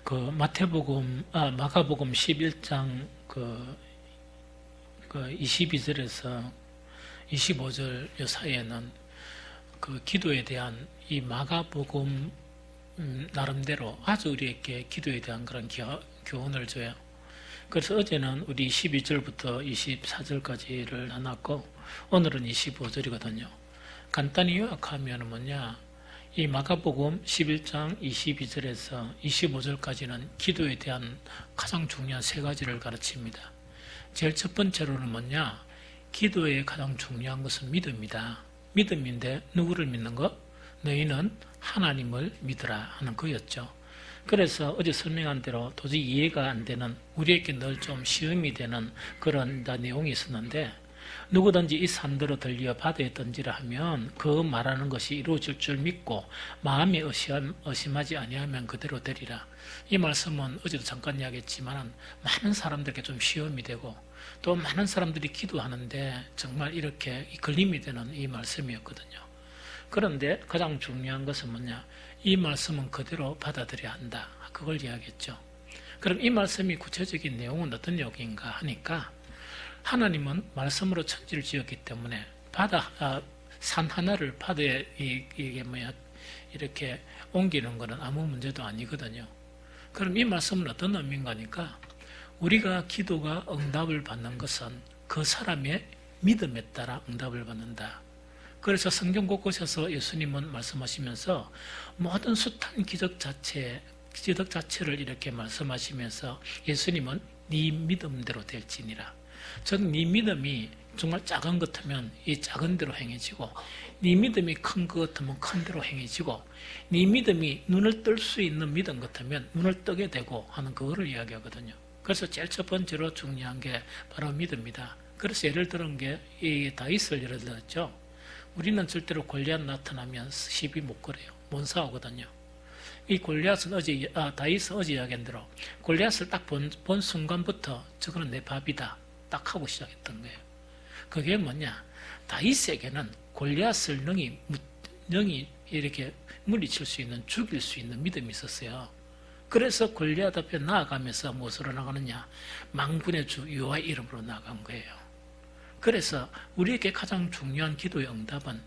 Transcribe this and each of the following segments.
마가복음 11장 22절에서 25절 요 사이에는 그 기도에 대한 이 마가복음 나름대로 아주 우리에게 기도에 대한 그런 교훈을 줘요. 그래서 어제는 우리 12절부터 24절까지를 나눴고 오늘은 25절이거든요. 간단히 요약하면 뭐냐, 이 마가복음 11장 22절에서 25절까지는 기도에 대한 가장 중요한 세 가지를 가르칩니다. 제일 첫 번째로는 뭐냐, 기도의 가장 중요한 것은 믿음이다. 믿음인데 누구를 믿는 것? 너희는 하나님을 믿으라 하는 거였죠. 그래서 어제 설명한 대로 도저히 이해가 안 되는, 우리에게 늘 좀 시험이 되는 그런 내용이 있었는데, 누구든지 이 산더러 들려 바다에 던지라 하면 그 말하는 것이 이루어질 줄 믿고 마음에 의심하지 아니하면 그대로 되리라. 이 말씀은 어제도 잠깐 이야기했지만 많은 사람들에게 좀 시험이 되고 또 많은 사람들이 기도하는데 정말 이렇게 걸림이 되는 이 말씀이었거든요. 그런데 가장 중요한 것은 뭐냐, 이 말씀은 그대로 받아들여야 한다, 그걸 이야기했죠. 그럼 이 말씀이 구체적인 내용은 어떤 내용인가 하니까, 하나님은 말씀으로 천지를 지었기 때문에 산 하나를 바다에 이렇게 옮기는 것은 아무 문제도 아니거든요. 그럼 이 말씀은 어떤 의미인가 하니까, 우리가 기도가 응답을 받는 것은 그 사람의 믿음에 따라 응답을 받는다. 그래서 성경 곳곳에서 예수님은 말씀하시면서 모든 숱한 기적 자체를 이렇게 말씀하시면서 예수님은 네 믿음대로 될지니라. 즉, 네 믿음이 정말 작은 것 같으면 이 작은 대로 행해지고, 네 믿음이 큰 것 같으면 큰 대로 행해지고, 네 믿음이 눈을 뜰 수 있는 믿음 같으면 눈을 뜨게 되고 하는 그거를 이야기하거든요. 그래서 제일 첫 번째로 중요한 게 바로 믿음이다. 그래서 예를 들은 게 이 다윗을 예를 들었죠. 우리는 절대로 골리앗 나타나면 시비 못 걸어요. 못 싸우거든요. 이 골리앗은 다윗은 어제 이야기한 대로 골리앗을 딱 본 순간부터 저거는 내 밥이다 딱 하고 시작했던 거예요. 그게 뭐냐, 다윗에게는 골리앗을 능히 이렇게 물리칠 수 있는, 죽일 수 있는 믿음이 있었어요. 그래서 골리앗 앞에 나아가면서 무엇으로 나가느냐, 만군의 주 여호와의 이름으로 나간 거예요. 그래서 우리에게 가장 중요한 기도의 응답은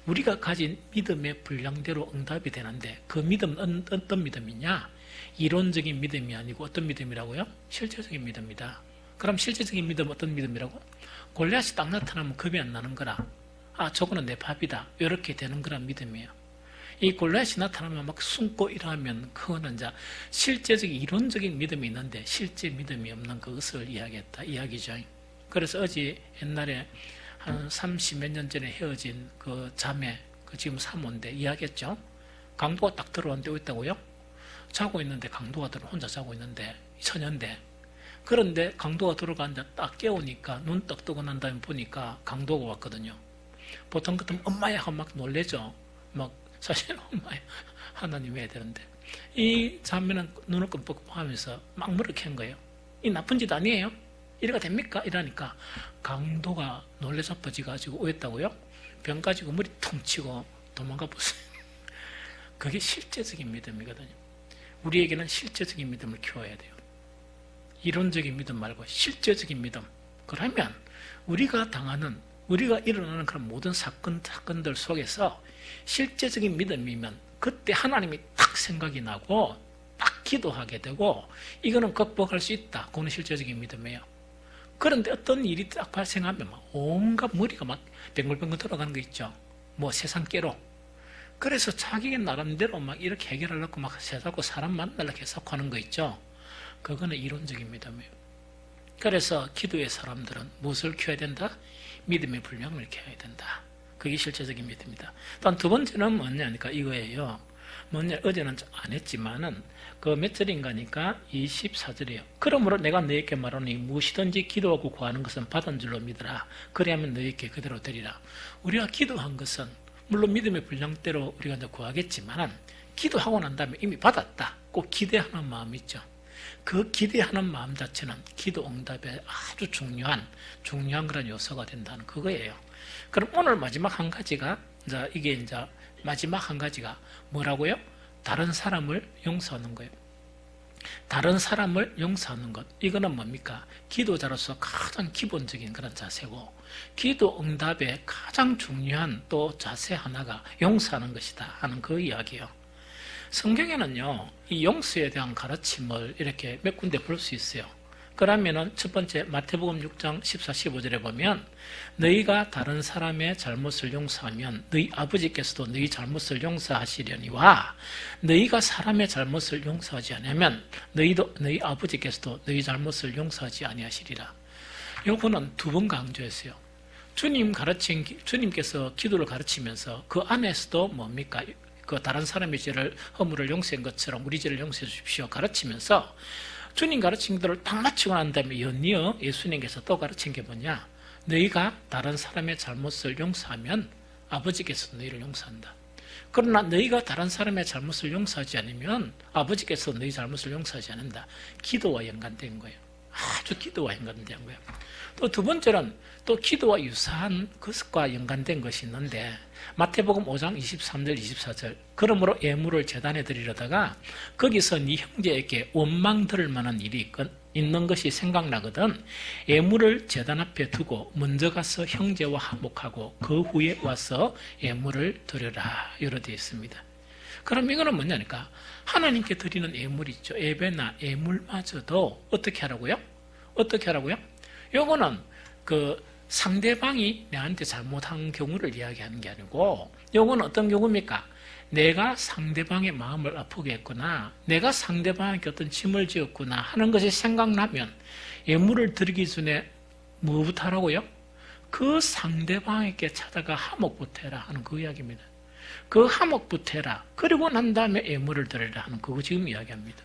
우리가 가진 믿음의 분량대로 응답이 되는데, 그 믿음은 어떤 믿음이냐, 이론적인 믿음이 아니고 어떤 믿음이라고요? 실제적인 믿음이다. 그럼 실제적인 믿음은 어떤 믿음이라고? 골리앗이 딱 나타나면 겁이 안 나는 거라, 저거는 내 밥이다, 이렇게 되는 거란 믿음이에요. 이 골리앗이 나타나면 막 숨고 이러면 그거는 이제 실제적인 이론적인 믿음이 있는데 실제 믿음이 없는 그것을 이야기했다 이야기죠. 그래서 어제 옛날에 한 30몇 년 전에 헤어진 그 자매, 지금 사모인데 이야기했죠. 강도가 딱 들어왔는데 어디 있다고요? 자고 있는데, 강도가 혼자 자고 있는데, 처녀인데, 그런데 강도가 들어가는데 딱 깨우니까 눈 떡 뜨고 난 다음에 보니까 강도가 왔거든요. 보통 같으면 엄마야 하고 막 놀래죠. 사실 엄마야 하나님 해야 되는데, 이 자매는 눈을 끔뻑하면서 막 물을 캔 거예요. 이 나쁜 짓 아니에요? 이래가 됩니까? 이러니까 강도가 놀래 자빠져가지고 오했다고요? 병 가지고 머리 퉁 치고 도망가 보세요. 그게 실제적인 믿음이거든요. 우리에게는 실제적인 믿음을 키워야 돼요. 이론적인 믿음 말고 실제적인 믿음. 그러면 우리가 일어나는 그런 모든 사건들 속에서 실제적인 믿음이면 그때 하나님이 딱 생각이 나고 딱 기도하게 되고, 이거는 극복할 수 있다. 그거는 실제적인 믿음이에요. 그런데 어떤 일이 딱 발생하면 온갖 머리가 막 뱅글뱅글 돌아가는 거 있죠. 세상 깨로. 그래서 자기 나름대로 막 이렇게 해결하려고 막 세자고 사람 만나려고 계속 하는 거 있죠. 그거는 이론적인 믿음이에요. 그래서 기도의 사람들은 무엇을 키워야 된다? 믿음의 분량을 키워야 된다. 그게 실제적인 믿음이다. 또한 두 번째는 뭐냐니까 이거예요. 어제는 안 했지만은 그 몇 절인가니까 24절이에요. 그러므로 내가 너에게 말하노니 무엇이든지 기도하고 구하는 것은 받은 줄로 믿으라. 그래야만 너에게 그대로 되리라. 우리가 기도한 것은 물론 믿음의 분량대로 우리가 이제 구하겠지만은, 기도하고 난 다음에 이미 받았다. 꼭 기대하는 마음이 있죠. 그 기대하는 마음 자체는 기도 응답에 아주 중요한 그런 요소가 된다는 그거예요. 그럼 오늘 마지막 한 가지가 마지막 한 가지가 뭐라고요? 다른 사람을 용서하는 거예요. 다른 사람을 용서하는 것, 이거는 뭡니까? 기도자로서 가장 기본적인 그런 자세고, 기도 응답의 가장 중요한 또 자세 하나가 용서하는 것이다 하는 그 이야기예요. 성경에는요, 이 용서에 대한 가르침을 이렇게 몇 군데 볼 수 있어요. 그러면은 첫 번째 마태복음 6장 14, 15절에 보면 너희가 다른 사람의 잘못을 용서하면 너희 아버지께서도 너희 잘못을 용서하시려니와 너희가 사람의 잘못을 용서하지 않으면 너희 아버지께서도 너희 잘못을 용서하지 아니하시리라. 요거는 두 번 강조했어요. 주님께서 기도를 가르치면서 그 안에서도 뭡니까? 그 다른 사람의 죄를 허물을 용서한 것처럼 우리 죄를 용서해 주십시오 가르치면서 주님 가르친 대로 딱 마치고 난 다음에 연이어 예수님께서 또 가르친 게 뭐냐? 너희가 다른 사람의 잘못을 용서하면 아버지께서 너희를 용서한다. 그러나 너희가 다른 사람의 잘못을 용서하지 않으면 아버지께서 너희 잘못을 용서하지 않는다. 기도와 연관된 거예요. 아주 기도와 연관된 거예요. 또 두 번째는 또 기도와 유사한 것과 연관된 것이 있는데 마태복음 5장 23절 24절 그러므로 예물을 제단에 드리려다가 거기서 네 형제에게 원망 들을 만한 일이 있는 것이 생각나거든 예물을 제단 앞에 두고 먼저 가서 형제와 화목하고 그 후에 와서 예물을 드려라 이렇게 되어 있습니다. 그럼 이거는 뭐냐니까 하나님께 드리는 예물 있죠. 예배나 예물마저도 어떻게 하라고요? 어떻게 하라고요? 요거는 그 상대방이 내한테 잘못한 경우를 이야기하는 게 아니고 요건 어떤 경우입니까? 내가 상대방의 마음을 아프게 했구나 내가 상대방에게 어떤 짐을 지었구나 하는 것이 생각나면 예물을 드리기 전에 뭐부터 하라고요? 그 상대방에게 찾아가 화목부터 해라 하는 그 이야기입니다. 그 화목부터 해라 그리고 난 다음에 예물을 드리라 하는 그거 지금 이야기합니다.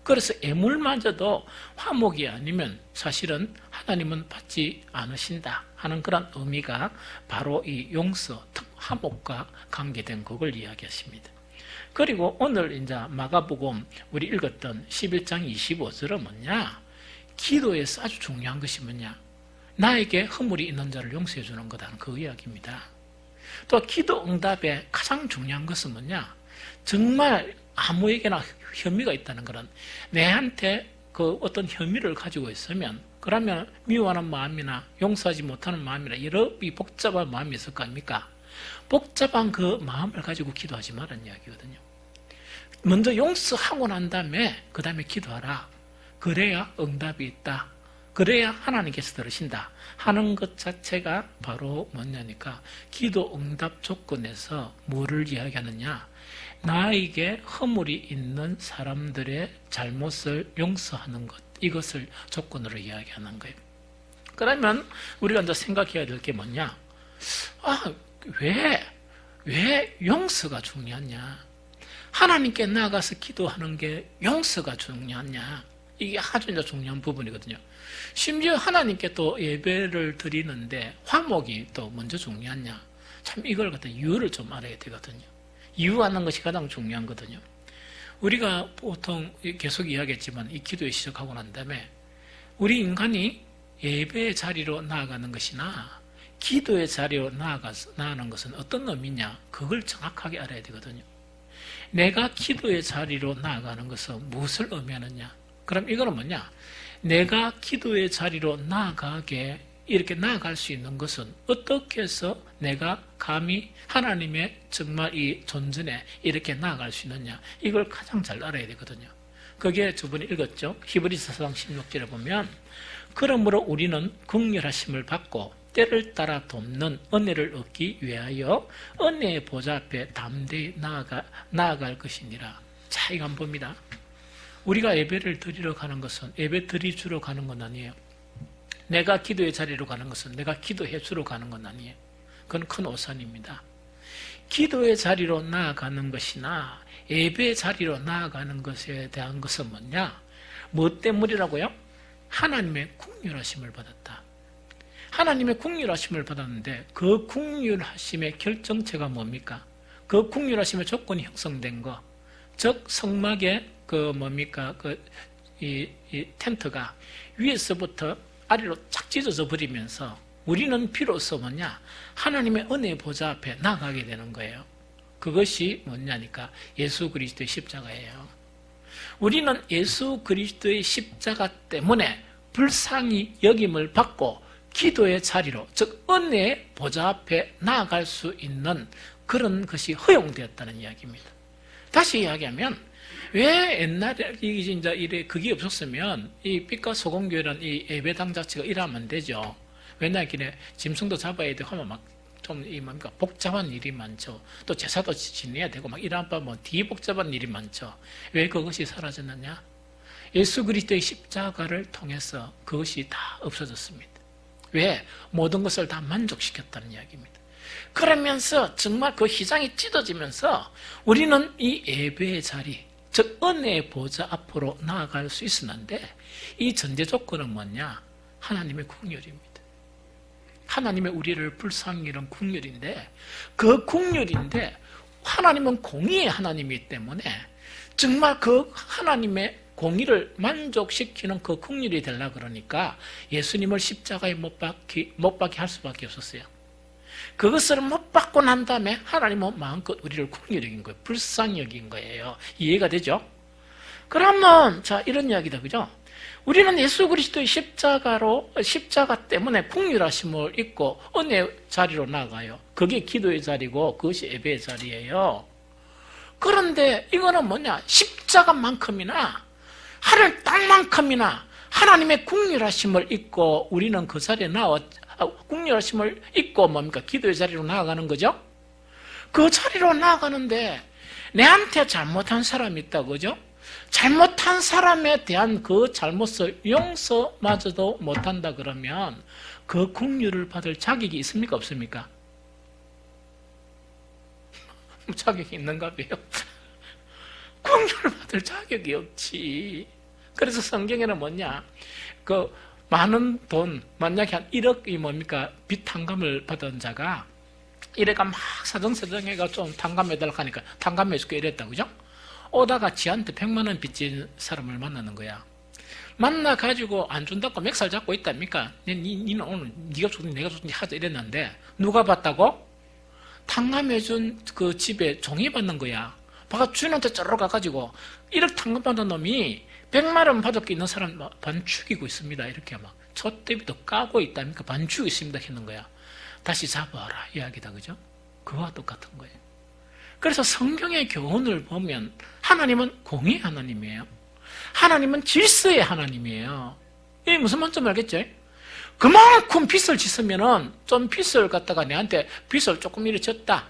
그래서 예물마저도 화목이 아니면 사실은 하나님은 받지 않으신다 하는 그런 의미가 바로 이 용서, 화목과 관계된 그걸 이야기하십니다. 그리고 오늘 이제 마가복음 우리 읽었던 11장 25절은 뭐냐? 기도에서 아주 중요한 것이 뭐냐? 나에게 허물이 있는 자를 용서해 주는 거다 그 이야기입니다. 또 기도 응답의 가장 중요한 것은 뭐냐? 정말 아무에게나 혐의가 있다는 것은 내한테 그 어떤 혐의를 가지고 있으면 그러면 미워하는 마음이나 용서하지 못하는 마음이나 여러 복잡한 마음이 있을 거 아닙니까? 복잡한 그 마음을 가지고 기도하지 말라는 이야기거든요. 먼저 용서하고 난 다음에 그 다음에 기도하라. 그래야 응답이 있다. 그래야 하나님께서 들으신다 하는 것 자체가 바로 뭐냐니까 기도 응답 조건에서 뭐를 이야기하느냐? 나에게 허물이 있는 사람들의 잘못을 용서하는 것 이것을 조건으로 이야기하는 거예요. 그러면 우리가 이제 생각해야 될 게 뭐냐? 왜 용서가 중요하냐? 하나님께 나아가서 기도하는 게 용서가 중요하냐? 이게 아주 이제 중요한 부분이거든요. 심지어 하나님께 또 예배를 드리는데 화목이 또 먼저 중요하냐? 참 이걸 갖다 이유를 좀 알아야 되거든요. 이유하는 것이 가장 중요한 거거든요. 우리가 보통 계속 이야기했지만 이 기도에 시작하고 난 다음에 우리 인간이 예배의 자리로 나아가는 것이나 기도의 자리로 나아가는 것은 어떤 의미냐? 그걸 정확하게 알아야 되거든요. 내가 기도의 자리로 나아가는 것은 무엇을 의미하느냐? 그럼 이거는 뭐냐? 내가 기도의 자리로 이렇게 나아갈 수 있는 것은 어떻게 해서 내가 감히 하나님의 정말 이 존전에 이렇게 나아갈 수 있느냐 이걸 가장 잘 알아야 되거든요. 그게 저번에 읽었죠. 히브리서 4장 16절에 보면 그러므로 우리는 긍휼하심을 받고 때를 따라 돕는 은혜를 얻기 위하여 은혜의 보좌 앞에 담대히 나아갈 것이니라. 자, 이거 한번 봅니다. 우리가 예배를 드리러 가는 것은 예배 드리주러 가는 건 아니에요. 내가 기도의 자리로 가는 것은 내가 기도해 주러 가는 건 아니에요. 그건 큰 오산입니다. 기도의 자리로 나아가는 것이나 예배의 자리로 나아가는 것에 대한 것은 뭐냐? 뭐 때문이라고요? 하나님의 긍휼하심을 받았다. 하나님의 긍휼하심을 받았는데 그 긍휼하심의 결정체가 뭡니까? 그 긍휼하심의 조건이 형성된 거. 즉 성막의 이 텐트가 위에서부터 아래로 착 찢어져 버리면서 우리는 비로소 뭐냐? 하나님의 은혜의 보좌 앞에 나가게 되는 거예요. 그것이 뭐냐니까 예수 그리스도의 십자가예요. 우리는 예수 그리스도의 십자가 때문에 불쌍히 여김을 받고 기도의 자리로, 즉 은혜의 보좌 앞에 나아갈 수 있는 그런 것이 허용되었다는 이야기입니다. 다시 이야기하면, 왜 옛날에 이제 이래 그게 없었으면 이 빛과 소금교회라는 이 예배당 자체가 일하면 안 되죠. 왜냐하면 짐승도 잡아야 되고 하면 막 좀 이 뭡니까 복잡한 일이 많죠. 또 제사도 지내야 되고 막 이런 바 뭐 뒤 복잡한 일이 많죠. 왜 그것이 사라졌느냐? 예수 그리스도의 십자가를 통해서 그것이 다 없어졌습니다. 왜? 모든 것을 다 만족시켰다는 이야기입니다. 그러면서 정말 그 희장이 찢어지면서 우리는 이 예배의 자리, 즉 은혜의 보좌 앞으로 나아갈 수 있었는데, 이 전제 조건은 뭐냐? 하나님의 국률입니다. 하나님의 우리를 불쌍히 여긴 국률인데, 그 국률인데 하나님은 공의의 하나님이기 때문에 정말 그 하나님의 공의를 만족시키는 그 국률이 되려고 그러니까 예수님을 십자가에 못 박게 할 수밖에 없었어요. 그것을 못 받고 난 다음에 하나님은 마음껏 우리를 국률히 여긴 거예요. 불쌍히 여긴 거예요. 이해가 되죠? 그러면 자, 이런 이야기다, 그죠? 우리는 예수 그리스도의 십자가 때문에 국률하심을 잊고 은혜의 자리로 나가요. 그게 기도의 자리고 그것이 예배의 자리예요. 그런데 이거는 뭐냐? 십자가만큼이나 하늘 땅만큼이나 하나님의 국률하심을 잊고 우리는 그 자리에 국률하심을 잊고 뭡니까? 기도의 자리로 나아가는 거죠? 그 자리로 나아가는데 내한테 잘못한 사람이 있다, 그죠? 잘못한 사람에 대한 그 잘못을 용서마저도 못한다 그러면 그 국률을 받을 자격이 있습니까? 없습니까? 자격이 있는가 봐요. 국률을 받을 자격이 없지. 그래서 성경에는 뭐냐? 그 많은 돈, 만약에 한 1억이 뭡니까? 빚 탕감을 받은 자가 이래가 막 사정사정해가 좀 탕감해달라고 하니까 탕감해줄게 이랬다, 그죠? 오다가 지한테 100만 원 빚진 사람을 만나는 거야. 만나가지고 안 준다고 맥살 잡고 있답니까? 니는 오늘 네가 줬니 내가 줬니 하자 이랬는데 누가 봤다고? 탕감해준 그 집에 종이 받는 거야. 바가 주인한테 쩌러 가가지고 1억 탕감받은 놈이 100만 원 받을 게 있는 사람 반 죽이고 있습니다. 이렇게 막 촛대비도 까고 있다니까 반 죽이고 있습니다 했는 거야. 다시 잡아라 이야기다, 그죠? 그와 똑같은 거예요. 그래서 성경의 교훈을 보면 하나님은 공의의 하나님이에요. 하나님은 질서의 하나님이에요. 이게 무슨 말인지 알겠죠? 그만큼 빚을 짓으면은 좀 빚을 갖다가 내한테 빚을 조금 이렇게 졌다.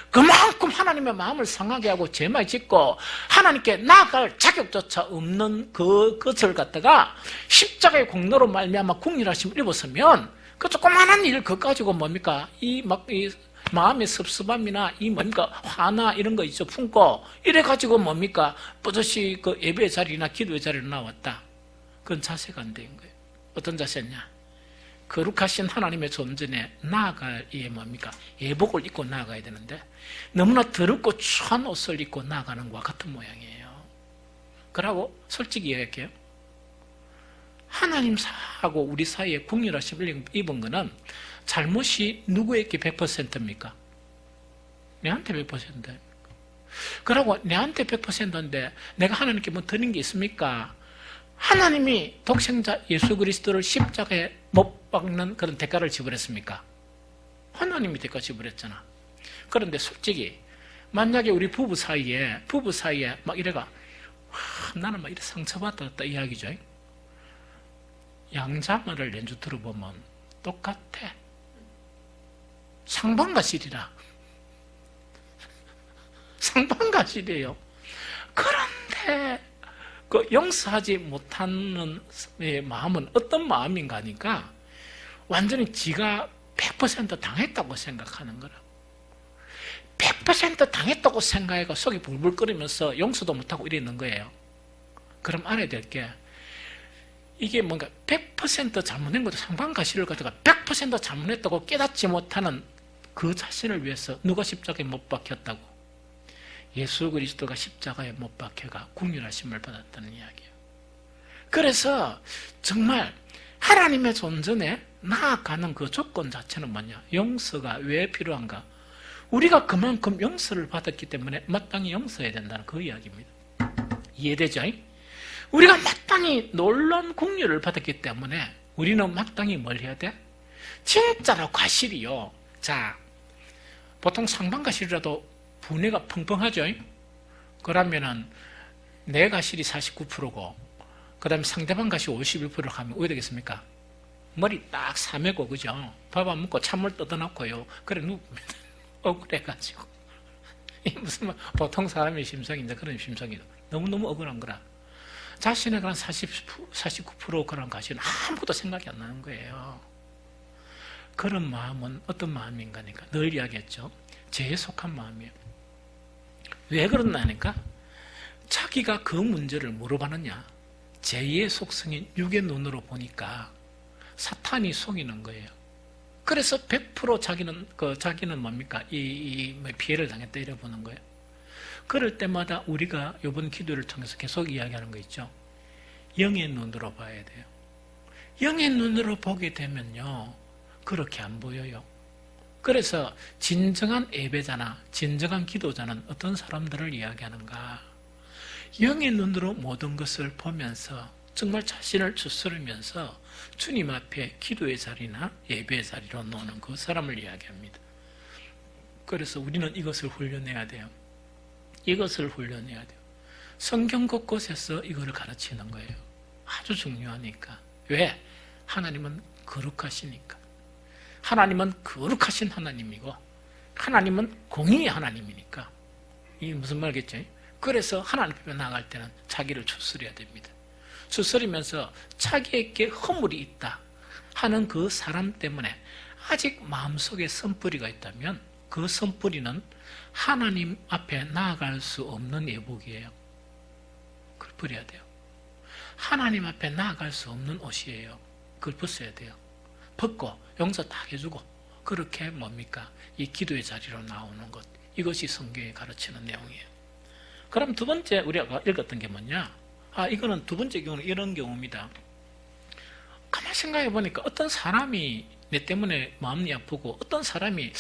그만큼 하나님의 마음을 상하게 하고 죄만 짓고 하나님께 나아갈 자격조차 없는 그것을 갖다가 십자가의 공로로 말미암아 국률하심을 입었으면 그 조그만한 일 그거 가지고 뭡니까? 이 마음의 섭섭함이나 이 뭡니까? 화나 이런 거 있죠. 품고 이래가지고 뭡니까? 뿌듯이 그 예배의 자리나 기도의 자리로 나왔다. 그건 자세가 안 된 거예요. 어떤 자세냐? 거룩하신 하나님의 존전에 나아갈 이 뭡니까? 예복을 입고 나아가야 되는데 너무나 더럽고 추한 옷을 입고 나아가는 것과 같은 모양이에요. 그러고 솔직히 얘기할게요. 하나님 사하고 우리 사이에 국률하심을 입은 거는 잘못이 누구에게 100%입니까? 내한테 100%입니까? 그러고 내한테 100%인데 내가 하나님께 뭐 드린 게 있습니까? 하나님이 독생자 예수 그리스도를 십자가에 못 박는 그런 대가를 지불했습니까? 하나님이 대가 지불했잖아. 그런데 솔직히 만약에 우리 부부 사이에 막 이래가 나는 막 이래 상처받았다 이야기죠. 양자말을 연주 들어보면 똑같아. 상반가실이라. 상반가실이에요. 그런데 그 용서하지 못하는 마음은 어떤 마음인가 하니까 완전히 지가 100% 당했다고 생각하는 거라. 100% 당했다고 생각해가 속이 불불 끓이면서 용서도 못하고 이러는 거예요. 그럼 알아야 될 게 이게 뭔가 100% 잘못된 것도 상반가실을 갖다가 100% 잘못했다고 깨닫지 못하는 그 자신을 위해서 누가 십자가에 못 박혔다고? 예수 그리스도가 십자가에 못 박혀가 국률하심을 받았다는 이야기예요. 그래서 정말 하나님의 존전에 나아가는 그 조건 자체는 뭐냐? 용서가 왜 필요한가? 우리가 그만큼 용서를 받았기 때문에 마땅히 용서해야 된다는 그 이야기입니다. 이해되죠? 우리가 마땅히 놀라운 긍휼을 받았기 때문에 우리는 마땅히 뭘 해야 돼? 진짜로 과실이요. 자, 보통 상반 과실이라도 분해가 펑펑하죠. 그러면은 내 과실이 49%고 그 다음에 상대방 과실이 51%를 하면 어떻게 되겠습니까? 머리 딱 사매고, 그죠? 밥 안 먹고 찬물 뜯어놓고요. 그래 누웁니다. 억울해가지고. 무슨 보통 사람의 심성인데 그런 심성이 너무너무 억울한 거라. 자신의 그런 49% 그런 과실은 아무것도 생각이 안 나는 거예요. 그런 마음은 어떤 마음인가니까 늘 이야기했죠. 죄에 속한 마음이에요. 왜 그런다니까? 자기가 그 문제를 물어봤느냐? 죄의 속성인 육의 눈으로 보니까 사탄이 속이는 거예요. 그래서 100% 자기는 뭡니까? 피해를 당했다 이래 보는 거예요. 그럴 때마다 우리가 이번 기도를 통해서 계속 이야기하는 거 있죠. 영의 눈으로 봐야 돼요. 영의 눈으로 보게 되면요, 그렇게 안 보여요. 그래서 진정한 예배자나 진정한 기도자는 어떤 사람들을 이야기하는가? 영의 눈으로 모든 것을 보면서 정말 자신을 추스르면서 주님 앞에 기도의 자리나 예배의 자리로 노는 그 사람을 이야기합니다. 그래서 우리는 이것을 훈련해야 돼요. 이것을 훈련해야 돼요. 성경 곳곳에서 이거를 가르치는 거예요. 아주 중요하니까. 왜? 하나님은 거룩하시니까. 하나님은 거룩하신 하나님이고 하나님은 공의의 하나님이니까. 이게 무슨 말이겠죠? 그래서 하나님 앞에 나갈 때는 자기를 추스려야 됩니다. 추스리면서 자기에게 허물이 있다 하는 그 사람 때문에 아직 마음속에 선뿌리가 있다면 그 선뿌리는 하나님 앞에 나아갈 수 없는 예복이에요. 그걸 버려야 돼요. 하나님 앞에 나아갈 수 없는 옷이에요. 그걸 벗어야 돼요. 벗고 용서 다 해주고 그렇게 뭡니까? 이 기도의 자리로 나오는 것, 이것이 성경이 가르치는 내용이에요. 그럼 두 번째 우리가 읽었던 게 뭐냐? 이거는 두 번째 경우는 이런 경우입니다. 가만히 생각해 보니까 어떤 사람이 내 때문에 마음이 아프고 어떤 사람이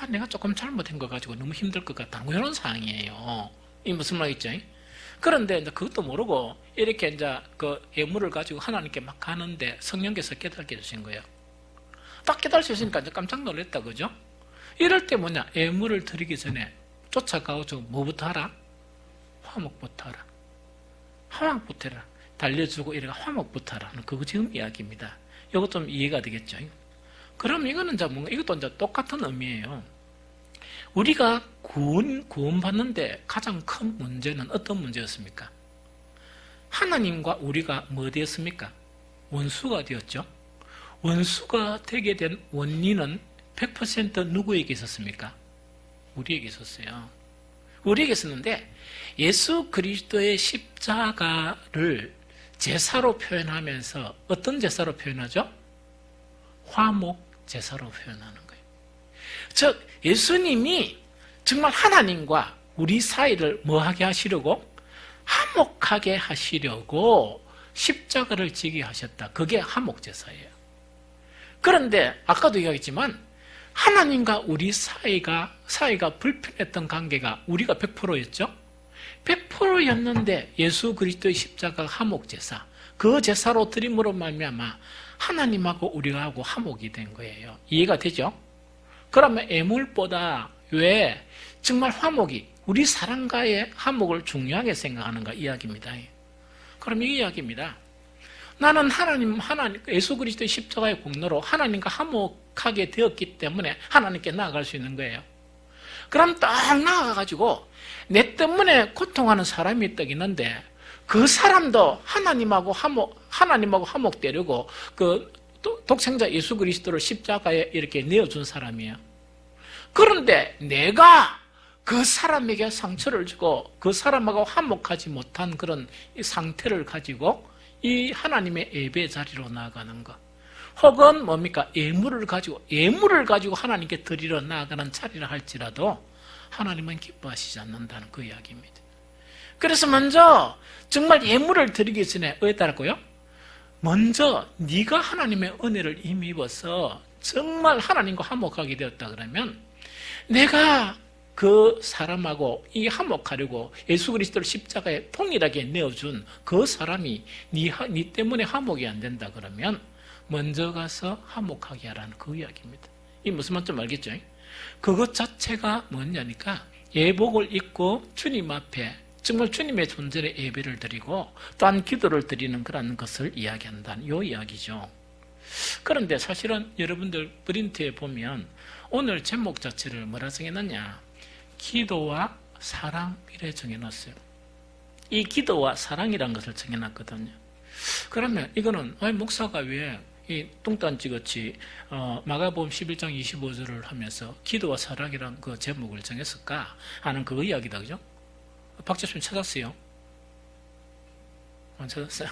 내가 조금 잘못한 거 가지고 너무 힘들 것 같다, 뭐 이런 상황이에요. 이 무슨 말이죠? 그런데 이제 그것도 모르고 이렇게 이제 그 예물을 가지고 하나님께 막 가는데 성령께서 깨닫게 해주신 거예요. 딱 깨달을 수 있으니까 이제 깜짝 놀랐다, 그죠? 이럴 때 뭐냐? 예물을 드리기 전에 쫓아가고 뭐부터 하라? 화목부터 하라. 화목부터 하라. 달려주고 이래가 화목부터 하라. 그거 지금 이야기입니다. 이거 좀 이해가 되겠죠? 그럼 이거는 이제 뭔가 이것도 이제 똑같은 의미예요. 우리가 구원받는데 가장 큰 문제는 어떤 문제였습니까? 하나님과 우리가 뭐 되었습니까? 원수가 되었죠. 원수가 되게 된 원인은 100% 누구에게 있었습니까? 우리에게 있었어요. 우리에게 있었는데 예수 그리스도의 십자가를 제사로 표현하면서 어떤 제사로 표현하죠? 화목 제사로 표현하는 거예요. 즉 예수님이 정말 하나님과 우리 사이를 뭐하게 하시려고? 화목하게 하시려고 십자가를 지게 하셨다. 그게 화목 제사예요. 그런데 아까도 이야기했지만 하나님과 우리 사이가 불편했던 관계가 우리가 100%였죠? 100%였는데 예수 그리스도의 십자가 화목 제사, 그 제사로 드림으로 말미암아 하나님하고 우리가 하고 화목이 된 거예요. 이해가 되죠? 그러면 예물보다 왜 정말 화목이 우리 사람과의 화목을 중요하게 생각하는가 이야기입니다. 그럼 이 이야기입니다. 나는 하나님 예수 그리스도의 십자가의 공로로 하나님과 화목하게 되었기 때문에 하나님께 나아갈 수 있는 거예요. 그럼 딱 나아가가지고 내 때문에 고통하는 사람이 딱 있는데 그 사람도 하나님하고 화목되려고 그 독생자 예수 그리스도를 십자가에 이렇게 내어준 사람이에요. 그런데 내가 그 사람에게 상처를 주고 그 사람하고 화목하지 못한 그런 상태를 가지고 이 하나님의 예배 자리로 나아가는 것, 혹은 뭡니까? 예물을 가지고 하나님께 드리러 나아가는 자리라 할지라도 하나님은 기뻐하시지 않는다는 그 이야기입니다. 그래서 먼저 정말 예물을 드리기 전에 어디에 따랐고요? 먼저 네가 하나님의 은혜를 이미 입어서 정말 하나님과 화목하게 되었다 그러면 내가 그 사람하고 이 화목하려고 예수 그리스도를 십자가에 통일하게 내어준 그 사람이 네 때문에 화목이 안 된다 그러면 먼저 가서 화목하게 하라는 그 이야기입니다. 이 무슨 말인지 알겠죠? 그것 자체가 뭐냐니까 예복을 입고 주님 앞에 정말 주님의 존재의 예배를 드리고 또한 기도를 드리는 그런 것을 이야기한다는 이 이야기죠. 그런데 사실은 여러분들 프린트에 보면 오늘 제목 자체를 뭐라 정해놨냐? 기도와 사랑 이래 정해놨어요. 이 기도와 사랑이라는 것을 정해놨거든요. 그러면 이거는 목사가 왜 이 뚱딴지같이 마가복음 11장 25절을 하면서 기도와 사랑이라는 그 제목을 정했을까 하는 그 이야기다, 그죠? 박재수님 찾았어요? 안 찾았어요?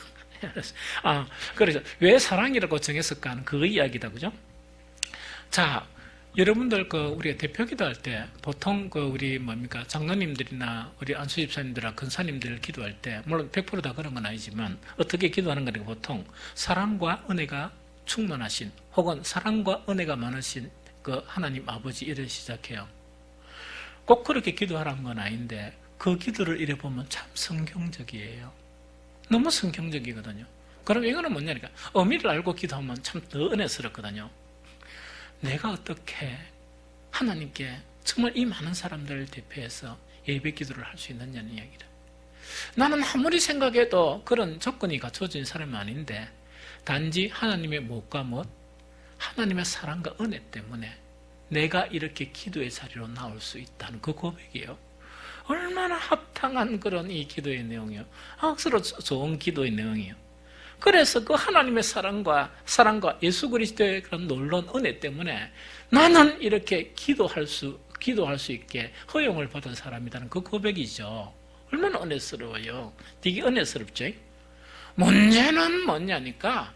그래서 왜 사랑이라고 정했을까 하는 그 이야기다, 그죠? 자, 여러분들 우리가 대표 기도할 때 보통 우리 장로님들이나 우리 안수 집사님들이나 근사님들 기도할 때 물론 100% 다 그런 건 아니지만 어떻게 기도하는 거니까 보통 사랑과 은혜가 충만하신 혹은 사랑과 은혜가 많으신 그 하나님 아버지 이래 시작해요. 꼭 그렇게 기도하라는 건 아닌데 그 기도를 이래 보면 참 성경적이에요. 너무 성경적이거든요. 그럼 이거는 뭐냐니까 의미를 알고 기도하면 참 더 은혜스럽거든요. 내가 어떻게 하나님께 정말 이 많은 사람들을 대표해서 예배 기도를 할 수 있느냐는 이야기다. 나는 아무리 생각해도 그런 조건이 갖춰진 사람이 아닌데 단지 하나님의 무엇과 무엇? 하나님의 사랑과 은혜 때문에 내가 이렇게 기도의 자리로 나올 수 있다는 그 고백이에요. 얼마나 합당한 그런 이 기도의 내용이요. 억수로 좋은 기도의 내용이요. 그래서 그 하나님의 사랑과 예수 그리스도의 그런 놀라운 은혜 때문에 나는 이렇게 기도할 수 있게 허용을 받은 사람이라는 그 고백이죠. 얼마나 은혜스러워요. 되게 은혜스럽죠. 문제는 뭐냐니까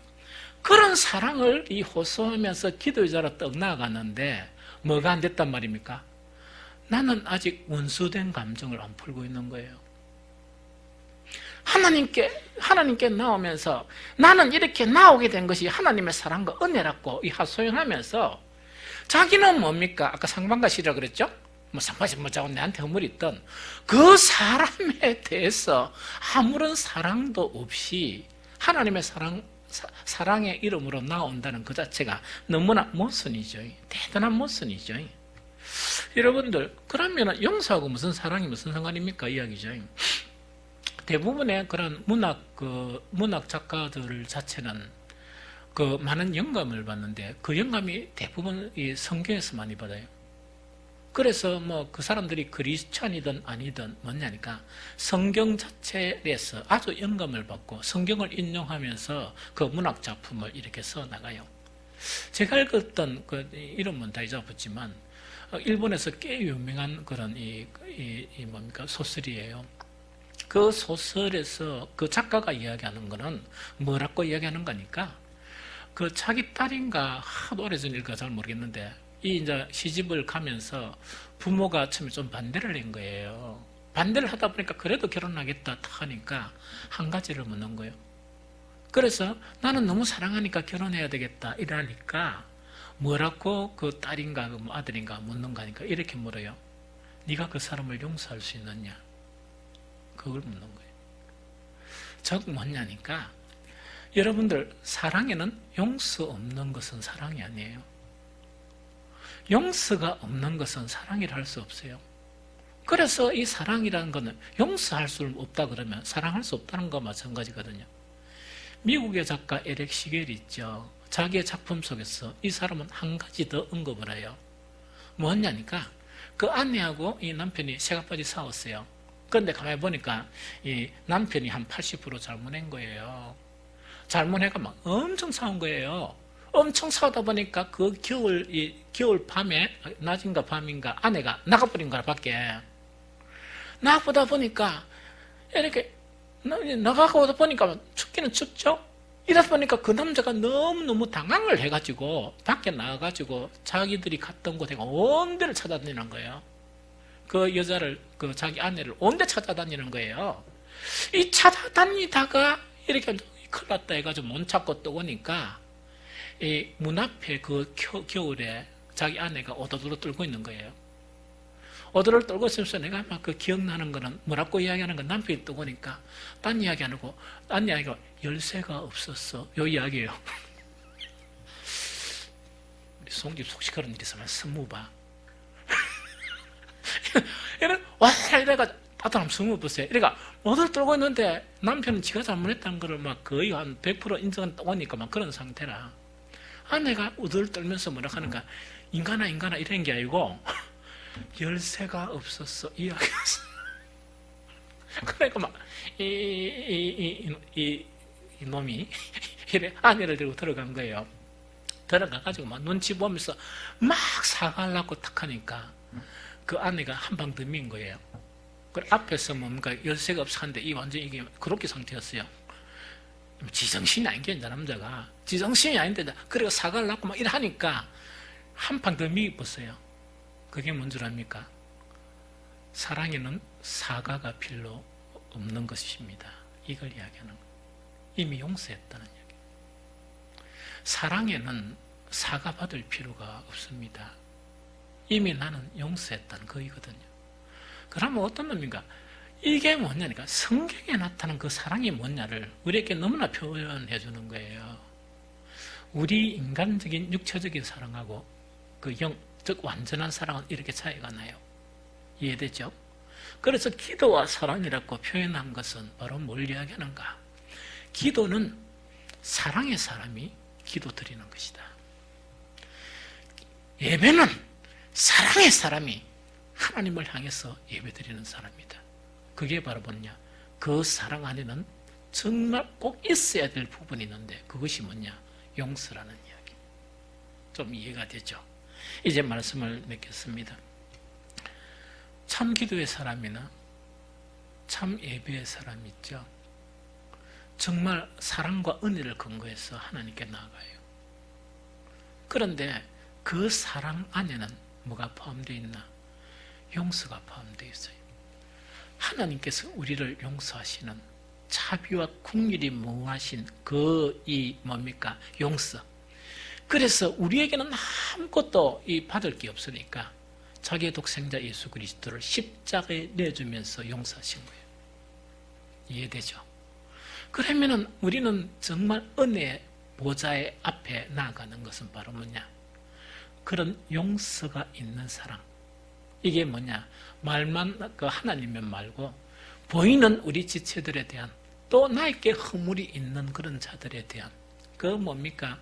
그런 사랑을 호소하면서 기도의 자로 떡 나아가는데 뭐가 안 됐단 말입니까? 나는 아직 원수된 감정을 안 풀고 있는 거예요. 하나님께 나오면서 나는 이렇게 나오게 된 것이 하나님의 사랑과 은혜라고 하소연하면서 자기는 뭡니까? 아까 상반가시라 그랬죠? 상반가시 뭐자고 내한테 허물이 있던 그 사람에 대해서 아무런 사랑도 없이 하나님의 사랑의 이름으로 나온다는 그 자체가 너무나 모순이죠. 대단한 모순이죠. 여러분들, 그러면 용서하고 무슨 사랑이 무슨 상관입니까? 이야기죠. 대부분의 그런 문학 작가들 자체는 많은 영감을 받는데 그 영감이 대부분 이 성경에서 많이 받아요. 그래서 그 사람들이 크리스찬이든 아니든 뭐냐니까 성경 자체에서 아주 영감을 받고 성경을 인용하면서 그 문학 작품을 이렇게 써 나가요. 제가 읽었던 이름은 다 잊어봤지만 일본에서 꽤 유명한 그런 소설이에요. 그 소설에서 그 작가가 이야기하는 거는 뭐라고 이야기하는 거니까 자기 딸인가 하도 오래전 일까 잘 모르겠는데 이제 시집을 가면서 부모가 처음에 좀 반대를 한 거예요. 반대를 하다 보니까 그래도 결혼하겠다 하니까 한 가지를 묻는 거예요. 그래서 나는 너무 사랑하니까 결혼해야 되겠다 이러니까 뭐라고 그 딸인가 아들인가 묻는가 하니까 이렇게 물어요. 네가 그 사람을 용서할 수 있느냐? 그걸 묻는 거예요. 즉 뭐냐니까 여러분들 사랑에는 용서 없는 것은 사랑이 아니에요. 용서가 없는 것은 사랑이라 할 수 없어요. 그래서 이 사랑이라는 것은 용서할 수 없다 그러면 사랑할 수 없다는 것과 마찬가지거든요. 미국의 작가 에릭 시겔이 있죠. 자기의 작품 속에서 이 사람은 한 가지 더 언급을 해요. 뭐냐니까 그 아내하고 이 남편이 새가빠지 싸웠어요. 그런데 가만히 보니까 이 남편이 한 80% 잘못한 거예요. 잘못해가 막 엄청 싸운 거예요. 엄청 싸우다 보니까 그 겨울 밤에, 낮인가 밤인가 아내가 나가버린 거야, 밖에. 나가보다 보니까, 이렇게, 나가보다 보니까 춥기는 춥죠? 이러다 보니까 그 남자가 너무너무 당황을 해가지고, 밖에 나가가지고 자기들이 갔던 곳에 온 데를 찾아다니는 거예요. 그 여자를, 자기 아내를 온 데 찾아다니는 거예요. 이 찾아다니다가 이렇게 큰일 났다 해가지고 못 찾고 또 오니까, 이 문 앞에 그 겨울에 자기 아내가 오도도로 떨고 있는 거예요. 오들을 떨고 있으면서 내가 막 그 기억나는 거는 뭐라고 이야기하는 건 남편이 떠보니까 딴 이야기 안 하고 딴 이야기가 열쇠가 없었어. 요 이야기예요. 우리 송집 속시 그런 일이 있으면 스무 봐. 이래가 따뜻하면 스무 보세요. 이래가 오들 떨고 있는데 남편은 지가 잘못했다는 거를 막 거의 한 100% 인정은 오니까 막 그런 상태라. 아내가 우들 떨면서 뭐라 하는가 인간아 이런 게 아니고 열쇠가 없었어 이야기였어. 그러니까 막 이 놈이 이래 아내를 들고 들어간 거예요. 들어가가지고 막 눈치 보면서 막 사과하려고 탁 하니까 그 아내가 한 방 더 민 거예요. 그 앞에서 뭔가 열쇠가 없어 하는데 이 완전 이게 그렇게 상태였어요. 지정신이 아닌 게 남자가 지정신이 아닌데 그래가 사과를 하고 막 이래 하니까 한 방 더 미입었어요. 그게 뭔 줄 압니까? 사랑에는 사과가 필요 없는 것입니다. 이걸 이야기하는 거예요. 이미 용서했다는 이야기. 사랑에는 사과받을 필요가 없습니다. 이미 나는 용서했다는 거이거든요. 그러면 어떤 놈인가? 이게 뭐냐니까 성경에 나타난 그 사랑이 뭐냐를 우리에게 너무나 표현해 주는 거예요. 우리 인간적인 육체적인 사랑하고 그 즉 완전한 사랑은 이렇게 차이가 나요. 이해되죠? 그래서 기도와 사랑이라고 표현한 것은 바로 뭘 이야기하는가? 기도는 사랑의 사람이 기도 드리는 것이다. 예배는 사랑의 사람이 하나님을 향해서 예배 드리는 사람이다. 그게 바로 뭐냐? 그 사랑 안에는 정말 꼭 있어야 될 부분이 있는데 그것이 뭐냐? 용서라는 이야기. 좀 이해가 되죠? 이제 말씀을 맺겠습니다. 참 기도의 사람이나 참 예배의 사람이 있죠. 정말 사랑과 은혜를 근거해서 하나님께 나아가요. 그런데 그 사랑 안에는 뭐가 포함되어 있나? 용서가 포함되어 있어요. 하나님께서 우리를 용서하시는 자비와 긍휼이 무하신 뭡니까? 용서. 그래서 우리에게는 아무것도 받을 게 없으니까 자기의 독생자 예수 그리스도를 십자가에 내주면서 용서하신 거예요. 이해되죠? 그러면은 우리는 정말 은혜 보좌의 앞에 나아가는 것은 바로 뭐냐? 그런 용서가 있는 사랑. 이게 뭐냐? 말만 그 하나님면 말고 보이는 우리 지체들에 대한 또 나에게 허물이 있는 그런 자들에 대한 그 뭡니까?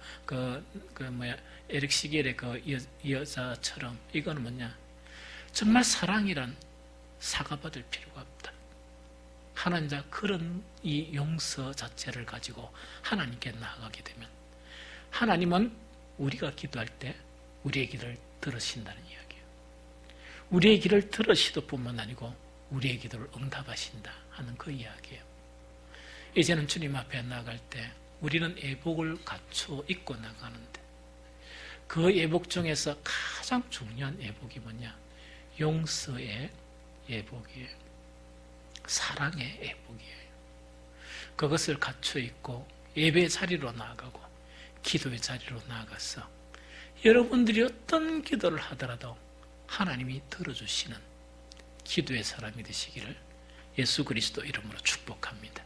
에릭 시겔의 그 여자처럼 이거는 뭐냐? 정말 사랑이란 사과받을 필요가 없다. 하나님 그런 이 용서 자체를 가지고 하나님께 나아가게 되면 하나님은 우리가 기도할 때 우리의 기도를 들으신다는 이야기예요. 우리의 기도를 들으시도 뿐만 아니고 우리의 기도를 응답하신다 하는 그 이야기예요. 이제는 주님 앞에 나아갈 때 우리는 예복을 갖추어 입고 나가는데 그 예복 중에서 가장 중요한 예복이 뭐냐? 용서의 예복이에요. 사랑의 예복이에요. 그것을 갖추어 입고 예배 자리로 나아가고 기도의 자리로 나아가서 여러분들이 어떤 기도를 하더라도 하나님이 들어주시는 기도의 사람이 되시기를 예수 그리스도 이름으로 축복합니다.